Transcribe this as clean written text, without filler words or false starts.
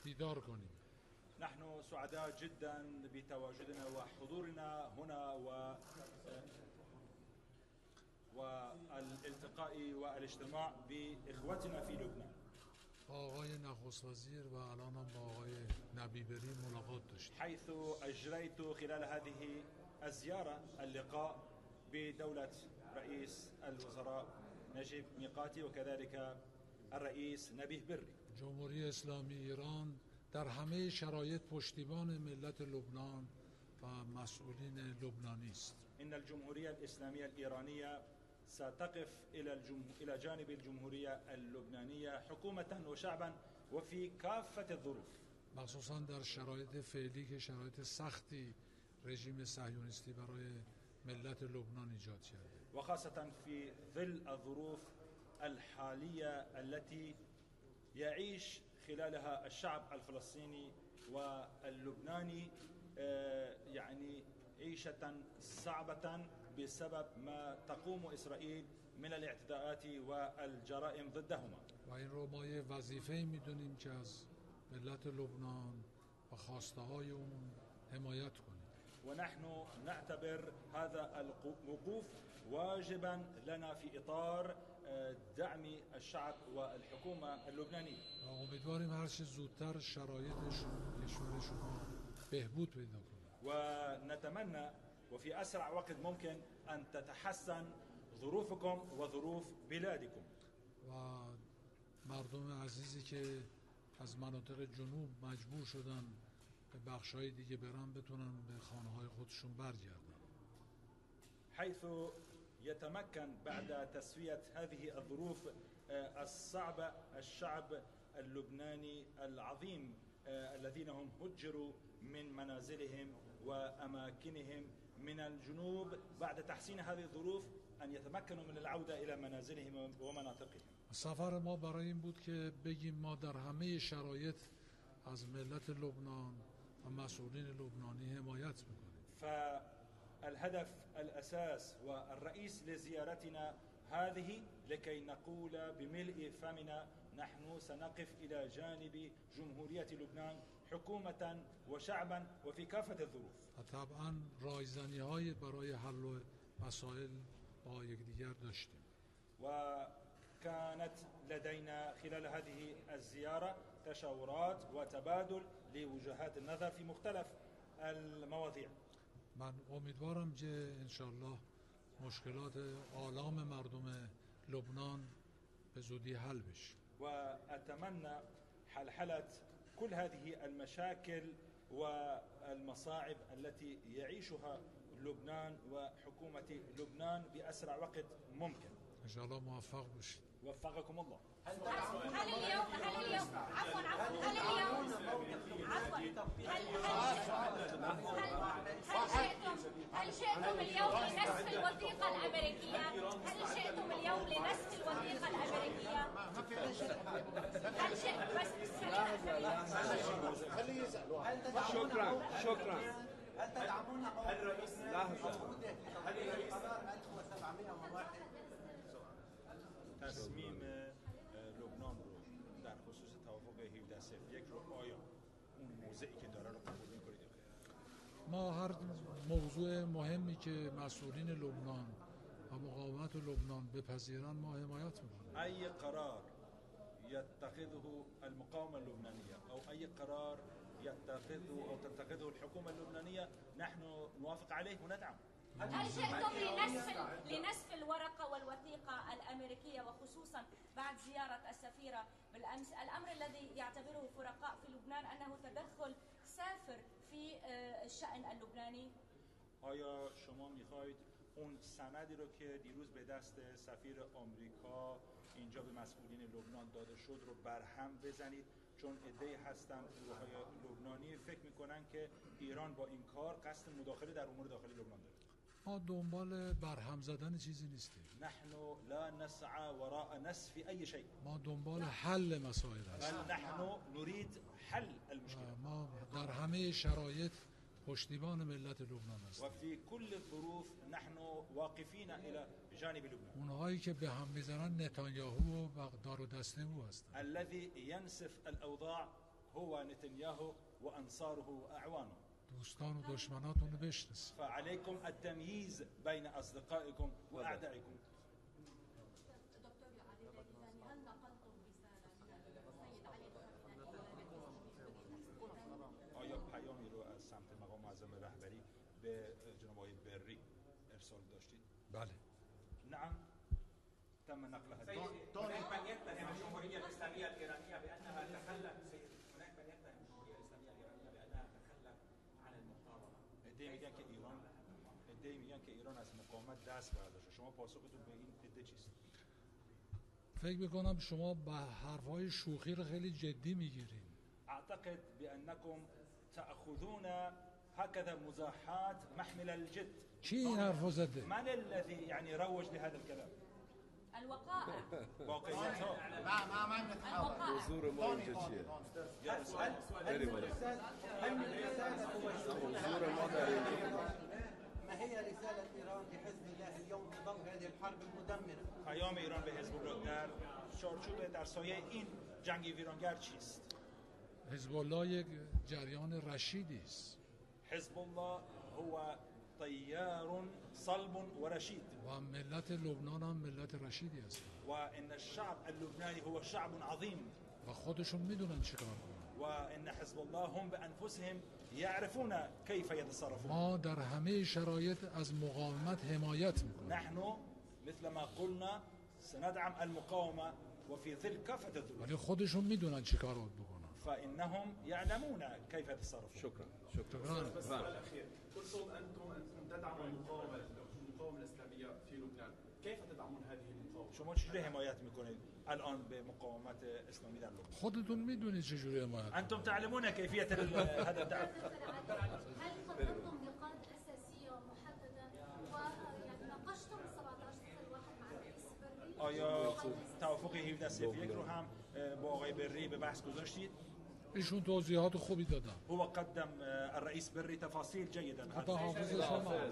دیدار کنیم. نحن سعداء جدا بتواجدنا وحضورنا هنا والالتقاء والاجتماع بإخوتنا في لبنان. آقای نخست وزیر و الانم با آقای نبیبری ملاقات داشتیم. حيث أجريت خلال هذه الزيارة اللقاء بدولة رئيس الوزراء نجيب ميقاتي وكذلك الرئيس نبيه بري. جمهوری اسلامی ایران در همه شرایط پشتیبان ملت لبنان و مسئولین لبنانی است. إن الجمهورية الإسلامية الإيرانية ستقف إلى جانب الجمهورية اللبنانية حكومة وشعبا وفي كافة الظروف. مخصوصا در شرایط فعلی که شرایط سختی رژیم صهیونیستی برای ملت لبنان ایجاد کرده. وخاصة في ظل الظروف الحالية التي يعيش خلالها الشعب الفلسطيني واللبناني يعني عيشة صعبة بسبب ما تقوم إسرائيل من الاعتداءات والجرائم ضدهما. و این رو ما یه وظیفه‌ای میدونیم که از ملت لبنان و خواسته های اون حمایت کنیم. ونحن نعتبر هذا الوقوف واجبا لنا في إطار دعم الشعب والحكومة اللبنانية. امیدواریم هر چه زودتر شرایط کشور شما بهبود پیدا کنه. ونتمنى وفي أسرع وقت ممكن أن تتحسن ظروفكم وظروف بلادكم. و مردم عزیزی که از مناطق جنوب مجبور شدن به بخش‌های دیگه برن بتونن به خانه‌های خودشون برگردن. حيث يتمكن بعد تسوية هذه الظروف الصعبة الشعب اللبناني العظيم الذين هم هجروا من منازلهم وأماكنهم من الجنوب بعد تحسين هذه الظروف أن يتمكنوا من العودة إلى منازلهم ومناطقهم. سفر ما برای این بود که بگیم ما در همه شرایط از ملت لبنان و مسئولین لبنانی حمایت میکنیم. فالهدف الأساس والرئيس لزيارتنا هذه لكي نقول بملء فمنا نحن سنقف إلى جانب جمهورية لبنان حكومة وشعبا وفي كافة الظروف. طبعا رایزنی های برای حل مسائل با یکدیگر داشتیم. وكانت لدينا خلال هذه الزيارة تشاورات وتبادل لوجهات النظر في مختلف المواضيع. من امیدوارم که انشالله مشکلات آلام مردم لبنان به زودی حل بشه. وأتمنى حلحلة كل هذه المشاكل والمصاعب التي يعيشها لبنان وحكومة لبنان بأسرع وقت ممكن. ان شاء الله موفق باشید. وفقكم الله. هل اليوم عفوا هل شئتم اليوم لنسف الوثيقة الأمريكية؟ هل شئتم اليوم لنسف الوثيقة الأمريكية؟ هل شئتم بس شكرا. هل تدعمون الرئيس لحظة هل الرئيس قرار 1701 تصمیم لبنان رو در خصوص توافق 1701 رو آیا اون موضعی که داره رو قبول می‌کنید؟ ما هر موضوع مهمی که مسئولین لبنان و مقاومت لبنان بپذیرن ما حمایت می‌کنیم. أي قرار يتخذه المقاومة اللبنانية أو أي قرار تتخذه الحكومة اللبنانية نحن نوافق عليه وندعم. هل شئتم لنسف الورقة والوثيقة الأمريكية وخصوصا بعد زيارة السفيرة بالأمس الأمر الذي يعتبره فرقاء في لبنان أنه تدخل سافر في الشأن اللبناني؟ آیا شما میخواید اون سندی رو که دیروز به دست سفیر آمریکا اینجا به مسئولین لبنان داده شد رو برهم بزنید؟ چون عده‌ای هستن گروه‌های لبنانی فکر میکنن که ایران با این کار قصد مداخله در امور داخلی لبنان داره. ما دنبال برهم زدن چیزی نیستیم. نحن لا نسعى وراء نسف أي شيء. ما دنبال حل مسائل هستیم. بل نحن نريد حل المشكلة. ما در همه شرایط پشتیبان ملت لبنان هستیم. وفي كل الظروف نحن واقفين إلى جانب لبنان. اونهایی که به هم میزنن نتانیاهو و دار و دسته او هستند. الذي ينسف الأوضاع هو نتنياهو وأنصاره وأعوانه. دوستان و دشمناتون رو بشناسید. فعليكم التمييز بين أصدقائكم وأعدائكم. دكتور علي الليثاني، هل نقلتم رسالة من السيد علي آیا پیامی رو از سمت مقام معظم رهبری به جناب آقای بری ارسال داشتید؟ بله. نعم تم نقل هذه. هناك من يتهم الجمهورية الإسلامية الإيرانية بأنها تخلت هناك من يتهم الجمهورية الإسلامية الإيرانية بأنها تخلت عن المقاومة. ادعی میگن که ایران از مقاومت دست برداشته. شما پاسختون به این ادعا چیست؟ فکر میکنم شما به حرفهای شوخی رو خیلی جدی میگیرین. اعتقد بانكم تأخذون هكذا مزاحات محمل الجد. کی این حرفو زده؟ من الذي يعني روج لهذا الكلام؟ الوقائع. واقعيتها. ما نتحاور. حضور ما اینجا چیه؟ بریم بریم. حضور ما در اینجا. ما هي رسالة إيران لحزب الله اليوم في ضوء هذه الحرب المدمرة؟ پیام ایران به حزب الله در چارچوب در سایه این جنگ ویرانگر چیست؟ حزب الله یک جریان رشیدی است حزب الله هو طيار صلب ورشيد. و ملت لبنان هم ملت رشیدی است وإن الشعب اللبناني هو شعب عظيم. و خودشون میدونن چیکار کنن. وإن حزب الله هم بأنفسهم يعرفون كيف يتصرفون. ما در همه شرایط از مقاومت حمایت میکنیم. نحن مثل ما قلنا سندعم المقاومة وفي ظل كافة الظروف. ولی خودشون میدونن چیکار باید بکنن. فإنهم يعلمون كيف يتصرفون. شكرا. شکرا. الأخير قلتم أنتم تدعموا المقاومة الإسلامية في لبنان، كيف تدعمون هذه المقاومة؟ شما چجوری حمایت میکنید الان به مقاومت اسلامی در لبنان؟ خودتون میدونید چجوری حمایت. انتم تعلمون كيفية هذا الدعم. هل قدمتم نقاط أساسية محددة ويعني ناقشتم 1701 مع الرئيس بري؟ آیا توافق 1701 رو هم با آقای بری به بحث گذاشتید؟ ایشون توضیحات خوبی دادن. هو قدم الرئيس بري تفاصيل جيدة. حتی حافظ شما